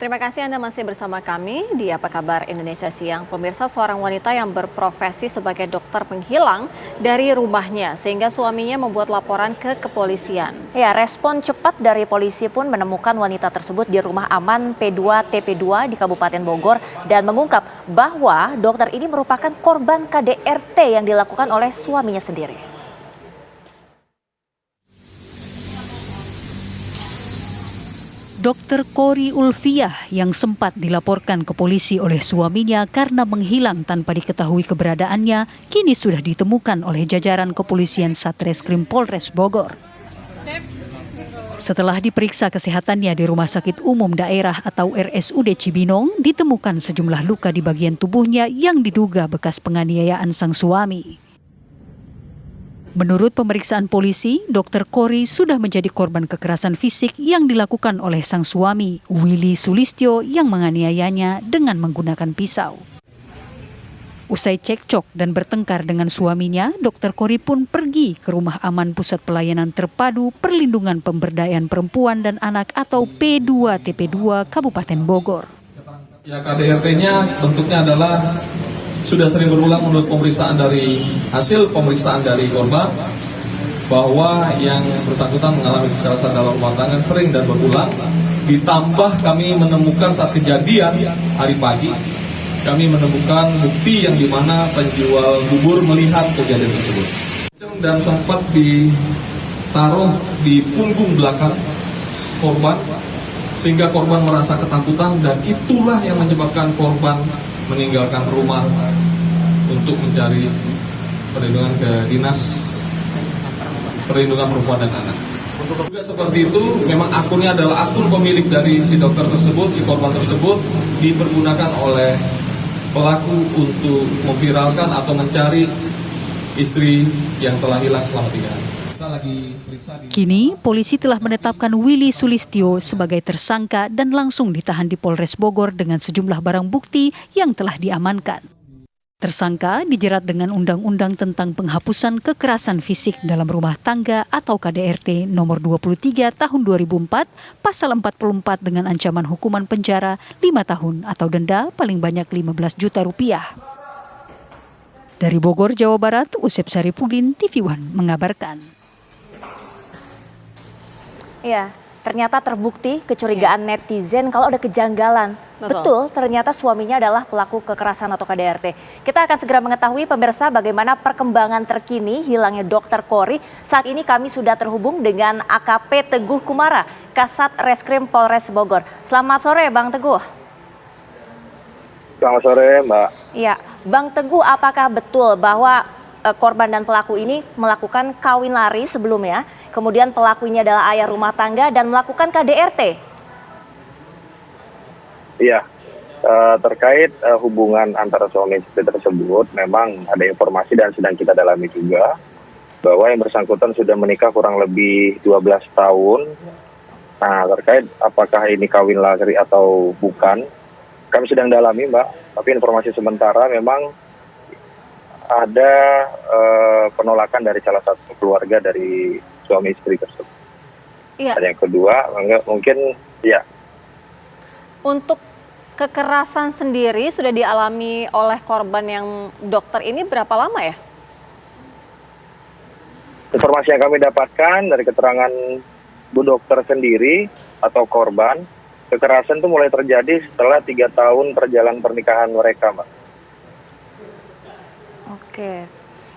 Terima kasih Anda masih bersama kami di Apa Kabar Indonesia Siang. Pemirsa, seorang wanita yang berprofesi sebagai dokter menghilang dari rumahnya sehingga suaminya membuat laporan ke kepolisian. Ya, respon cepat dari polisi pun menemukan wanita tersebut di rumah aman P2 TP2 di Kabupaten Bogor dan mengungkap bahwa dokter ini merupakan korban KDRT yang dilakukan oleh suaminya sendiri. Dr. Kori Ulfiah yang sempat dilaporkan ke polisi oleh suaminya karena menghilang tanpa diketahui keberadaannya, kini sudah ditemukan oleh jajaran kepolisian Satreskrim Polres Bogor. Setelah diperiksa kesehatannya di Rumah Sakit Umum Daerah atau RSUD Cibinong, ditemukan sejumlah luka di bagian tubuhnya yang diduga bekas penganiayaan sang suami. Menurut pemeriksaan polisi, Dr. Kori sudah menjadi korban kekerasan fisik yang dilakukan oleh sang suami, Willy Sulistyo, yang menganiayanya dengan menggunakan pisau. Usai cekcok dan bertengkar dengan suaminya, Dr. Kori pun pergi ke Rumah Aman Pusat Pelayanan Terpadu Perlindungan Pemberdayaan Perempuan dan Anak atau P2 TP2 Kabupaten Bogor. Ya, KDRT-nya bentuknya adalah sudah sering berulang menurut hasil pemeriksaan dari korban bahwa yang bersangkutan mengalami kekerasan dalam rumah tangga sering dan berulang. Ditambah kami menemukan saat kejadian hari pagi, kami menemukan bukti yang dimana penjual bubur melihat kejadian tersebut dan sempat ditaruh di punggung belakang korban sehingga korban merasa ketakutan dan itulah yang menyebabkan korban meninggalkan rumah untuk mencari perlindungan ke Dinas Perlindungan Perempuan dan Anak. Juga seperti itu, memang akunnya adalah akun pemilik dari si dokter tersebut, si korban tersebut dipergunakan oleh pelaku untuk memviralkan atau mencari istri yang telah hilang selama 3 hari. Kini, polisi telah menetapkan Willy Sulistyo sebagai tersangka dan langsung ditahan di Polres Bogor dengan sejumlah barang bukti yang telah diamankan. Tersangka dijerat dengan Undang-Undang tentang Penghapusan Kekerasan Fisik dalam Rumah Tangga atau KDRT nomor 23 tahun 2004, pasal 44 dengan ancaman hukuman penjara 5 tahun atau denda paling banyak 15 juta rupiah. Dari Bogor, Jawa Barat, Usep Saripudin, TV One mengabarkan. Ya, ternyata terbukti kecurigaan netizen kalau ada kejanggalan. Betul, ternyata suaminya adalah pelaku kekerasan atau KDRT. Kita akan segera mengetahui pemirsa bagaimana perkembangan terkini hilangnya Dr. Kori. Saat ini kami sudah terhubung dengan AKP Teguh Kumara, Kasat Reskrim Polres Bogor. Selamat sore Bang Teguh. Selamat sore Mbak. Iya, Bang Teguh, apakah betul bahwa korban dan pelaku ini melakukan kawin lari sebelumnya, kemudian pelakunya adalah ayah rumah tangga dan melakukan KDRT? Iya, terkait hubungan antara suami istri tersebut, memang ada informasi dan sedang kita dalami juga, bahwa yang bersangkutan sudah menikah kurang lebih 12 tahun. Nah, terkait apakah ini kawin lari atau bukan, kami sedang dalami Mbak, tapi informasi sementara memang ada penolakan dari salah satu keluarga dari suami istri tersebut. Iya. Dan yang kedua, mungkin ya. Untuk kekerasan sendiri sudah dialami oleh korban yang dokter ini berapa lama ya? Informasi yang kami dapatkan dari keterangan Bu Dokter sendiri atau korban, kekerasan itu mulai terjadi setelah 3 tahun perjalanan pernikahan mereka, Mbak. Oke.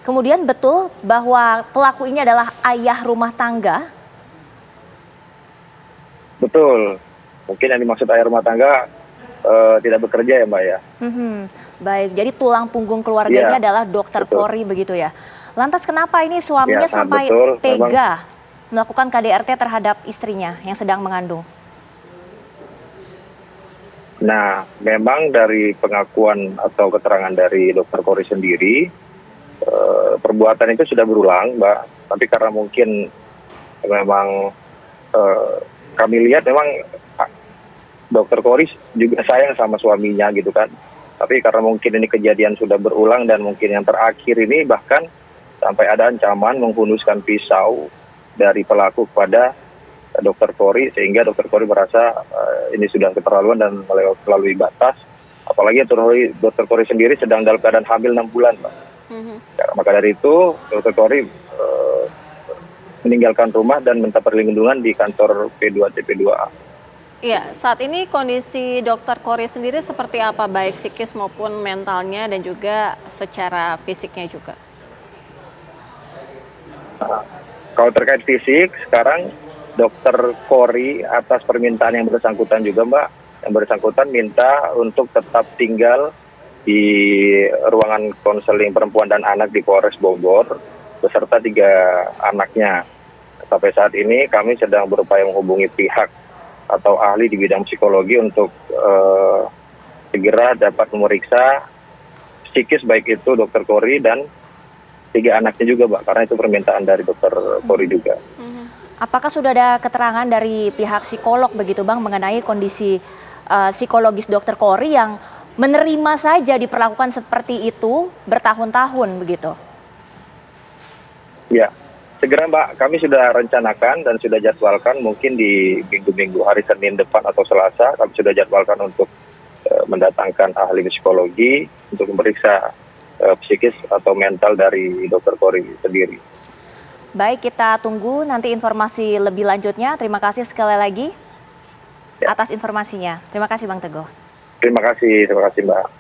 Kemudian betul bahwa pelaku ini adalah ayah rumah tangga? Betul. Mungkin yang dimaksud ayah rumah tangga tidak bekerja ya Mbak ya. Baik, jadi tulang punggung keluarganya adalah Dr. Kori begitu ya. Lantas kenapa ini suaminya sampai tega melakukan KDRT terhadap istrinya yang sedang mengandung? Nah, memang dari pengakuan atau keterangan dari Dr. Kori sendiri, perbuatan itu sudah berulang, Mbak. Tapi karena mungkin memang kami lihat memang Dr. Kori juga sayang sama suaminya gitu kan. Tapi karena mungkin ini kejadian sudah berulang dan mungkin yang terakhir ini bahkan sampai ada ancaman menghunuskan pisau dari pelaku kepada Dr. Kori, sehingga Dr. Kori merasa ini sudah keterlaluan dan melalui batas. Apalagi Dr. Kori sendiri sedang dalam keadaan hamil 6 bulan, Mbak. Ya, maka dari itu Dr. Kori meninggalkan rumah dan minta perlindungan di kantor P2 TP2A. Iya, saat ini kondisi Dokter Kori sendiri seperti apa, baik psikis maupun mentalnya dan juga secara fisiknya juga? Nah, kalau terkait fisik, sekarang Dokter Kori atas permintaan yang bersangkutan juga, Mbak, yang bersangkutan minta untuk tetap tinggal di ruangan konseling perempuan dan anak di Polres Bogor beserta 3 anaknya. Sampai saat ini kami sedang berupaya menghubungi pihak atau ahli di bidang psikologi untuk segera dapat memeriksa psikis baik itu Dokter Kori dan 3 anaknya juga, Mbak, karena itu permintaan dari Dokter Kori juga. Apakah sudah ada keterangan dari pihak psikolog begitu Bang mengenai kondisi psikologis Dokter Kori yang menerima saja diperlakukan seperti itu bertahun-tahun begitu? Ya, segera, Mbak, kami sudah rencanakan dan sudah jadwalkan mungkin di minggu-minggu hari Senin depan atau Selasa kami sudah jadwalkan untuk mendatangkan ahli psikologi untuk memeriksa psikis atau mental dari Dokter Kori sendiri. Baik, kita tunggu nanti informasi lebih lanjutnya. Terima kasih sekali lagi atas informasinya. Terima kasih Bang Teguh. Terima kasih Mbak.